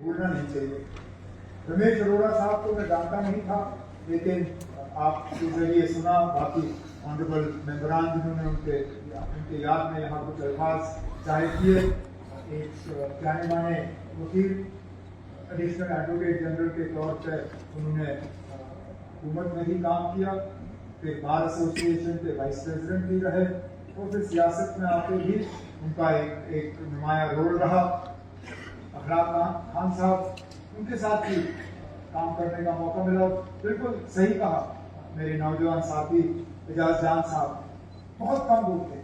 भूलना नहीं चाहिए। रमेश अरोड़ा साहब को मैं जानता नहीं था, लेकिन आपके जरिए सुना, बाकी ऑनरेबल मेंबरान जिन्होंने उनके याद में यहाँ कुछ अल्फाज जाहिर किए। एक जाने माने वकील, एडिशनल एडवोकेट जनरल के तौर पर उन्होंने हुकूमत में भी काम किया, फिर बार एसोसिएशन के वाइस प्रेसिडेंट भी रहे और फिर सियासत में आके भी उनका एक नुमाया रोल रहा। अखलाक खान साहब, उनके साथ भी काम करने का मौका मिला। बिल्कुल सही कहा मेरे नौजवान साथी एजाज जान साहब, बहुत कम बोलते।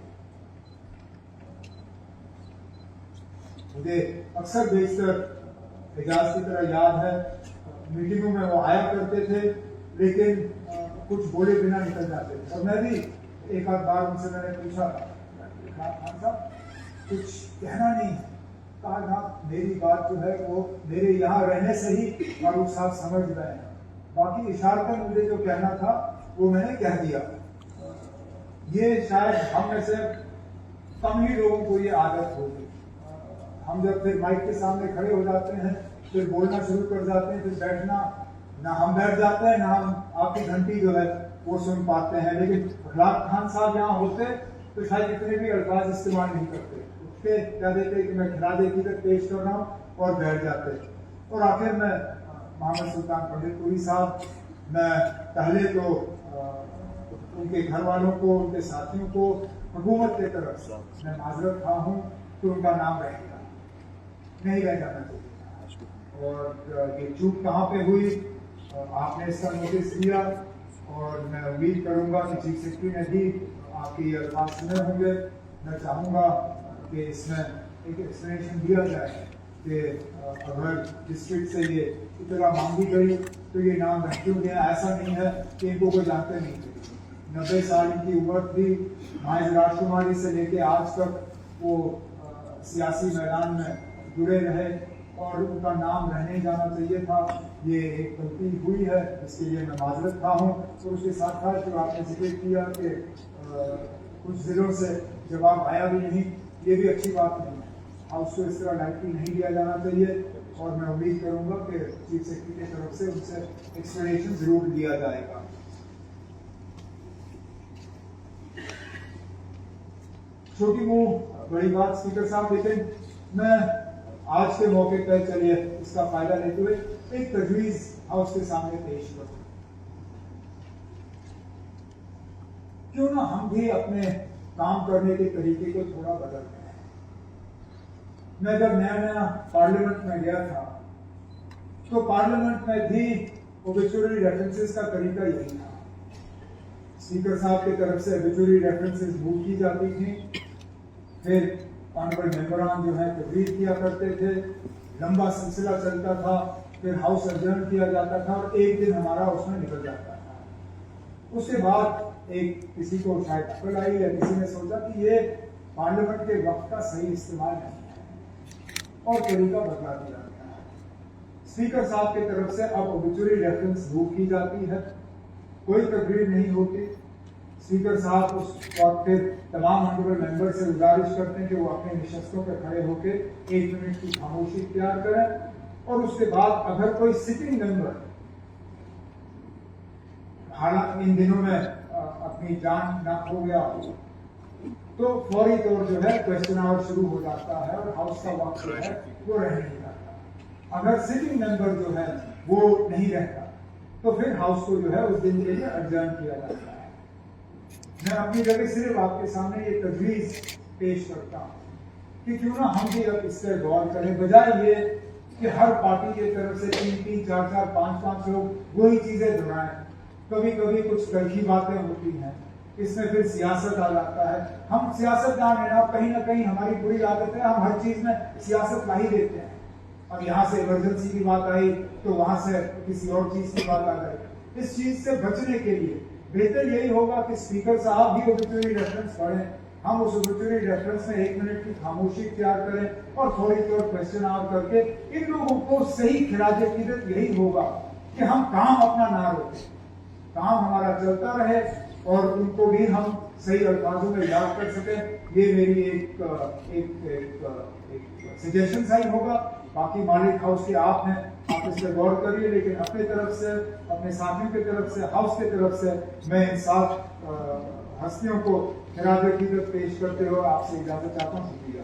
मुझे अक्सर बेशतर एजाज की तरह याद है, मीटिंगों में वो आया करते थे, लेकिन कुछ बोले बिना निकल जाते थे। और मैं भी एक आध बार उनसे मैंने पूछा, खान साहब कुछ कहना नहीं है? कहा ना, मेरी बात जो है वो मेरे यहाँ रहने से ही फारूक साहब समझ रहे हैं, बाकी इशारतन मुझे जो कहना था वो मैंने कह दिया। ये शायद हम में से कम ही लोगों को ये आदत होगी। हम जब फिर माइक के सामने खड़े हो जाते हैं, फिर बोलना शुरू कर जाते हैं, फिर बैठना, ना हम बैठ जाते हैं, ना हम आपकी घंटी जो है वो सुन पाते हैं। लेकिन अखलाक खान साहब यहाँ होते तो शायद इतने भी अल्फाज इस्तेमाल नहीं करते, उसके कह देते कि मैं खिरादे की तक पेश कर रहा हूँ और बैठ जाते। और आखिर में मोहम्मद सुल्तान पंडितपुरी साहब, मैं पहले तो उनके घर वालों को, उनके साथियों को हुकूमत की तरफ से मैं माजरत खा हूँ कि उनका नाम रहेगा, नहीं रह जाना चाहिए। और ये चूक कहाँ पे हुई, आपने इसका नोटिस दिया और मैं उम्मीद करूंगा कि चीफ सेक्रेटरी ने भी आपकी अल्फाज सुने होंगे। मैं चाहूँगा कि इसमें एक एक्सप्लेनेशन दिया जाए कि अगर डिस्ट्रिक्ट से ये इतना मांगी गई तो ये नाम रख क्यों गया। ऐसा नहीं है कि इनको कोई जानते नहीं थे, 90 साल की उम्र थी, महज राजकुमारी से लेके आज तक वो सियासी मैदान में जुड़े रहे और उनका नाम रहने जाना चाहिए था। ये एक गलती हुई है, इसके लिए मैं माजरत खा हूँ। और उसके साथ साथ जो आपने जिक्र किया कि कुछ जिलों से जवाब आया भी नहीं, ये भी अच्छी बात नहीं है। हाउस को इस तरह लाइटली नहीं लिया जाना चाहिए और मैं उम्मीद करूंगा कि चीफ सेक्रेटरी की तरफ से उनसे एक्सप्लेनेशन जरूर दिया जाएगा। छोटी मुंह बड़ी बात स्पीकर साहब, लेकिन मैं आज के मौके पर चलिए इसका फायदा लेते हुए एक तजवीज हाउस के सामने पेश करूं। क्यों ना हम भी अपने काम करने के तरीके को थोड़ा बदलते हैं। मैं जब नया नया पार्लियामेंट में गया था तो पार्लियामेंट में भी ओबिचुअरी रेफरेंसेस का तरीका यही था। स्पीकर साहब की तरफ से ओबिचुअरी रेफरेंसेस मूव की जाती थी, फिर ऑनरेबल मेंबरान जो है तकरीर किया करते थे, लंबा सिलसिला चलता था, फिर हाउस अडजर्न किया जाता था और एक दिन हमारा उसमें निकल जाता था। उसके बाद एक किसी को शायद अकल आई या किसी ने सोचा कि ये पार्लियामेंट के वक्त का सही इस्तेमाल नहीं है और तरीका बदला दिया गया है। स्पीकर साहब की तरफ से अब ओबिचुअरी रेफरेंस मूव की जाती है, कोई तकरीर नहीं होती। स्पीकर साहब उस वक्त फिर तमाम ऑनरेबल मेंबर से गुजारिश करते हैं कि वो अपने निशस्तों पर खड़े होकर 1 मिनट की खामोशी इख्तियार करें और उसके बाद अगर कोई सिटिंग मेंबर, हालांकि इन दिनों में अपनी जान ना खो गया हो, तो फौरी तौर जो है क्वेश्चन आवर शुरू हो जाता है और हाउस का वक्त जो है वो रह नहीं जाता। अगर सिटिंग मेंबर जो है वो नहीं रहता तो फिर हाउस को जो है उस दिन के लिए अडजर्न किया जाता है। मैं अपनी जगह सिर्फ आपके सामने ये तजवीज पेश करता हूँ कि क्यों ना हम भी अब इस पर गौर करें, बजाय ये कि हर पार्टी की तरफ से 3-3, 4-4, 5-5 लोग वही चीजें दोहराएं। कभी कभी कुछ तलखी बातें होती हैं, इसमें फिर सियासत आ जाता है। हम सियासतदान है ना कहीं हमारी बुरी आदत है, हम हर चीज में सियासत ला ही देते हैं। अब यहाँ से इमरजेंसी की बात आई तो वहां से किसी और चीज की बात आ गई। इस चीज से बचने के लिए बेहतर यही होगा कि स्पीकर साहब भी ओबिचुअरी रेफरेंस पढ़ें, हम उस ओबिचुअरी रेफरेंस में 1 मिनट की खामोशी इख्तियार करें और थोड़ी तौर क्वेश्चन आवर करके इन लोगों को सही खिराज अकीदत यही होगा कि हम काम अपना ना रोकें, काम हमारा चलता रहे और उनको भी हम सही अल्फाजों में याद कर सकें। ये मेरी एक सजेशन सही होगा बाकी मालिक हाउस के आप हैं, आप इस पर गौर करिए, लेकिन अपने तरफ से, अपने साथियों की तरफ से, हाउस की तरफ से मैं इन 7 हस्तियों को खिराज अकीदत पेश करते हुए आपसे इजाजत चाहता हूँ। शुक्रिया।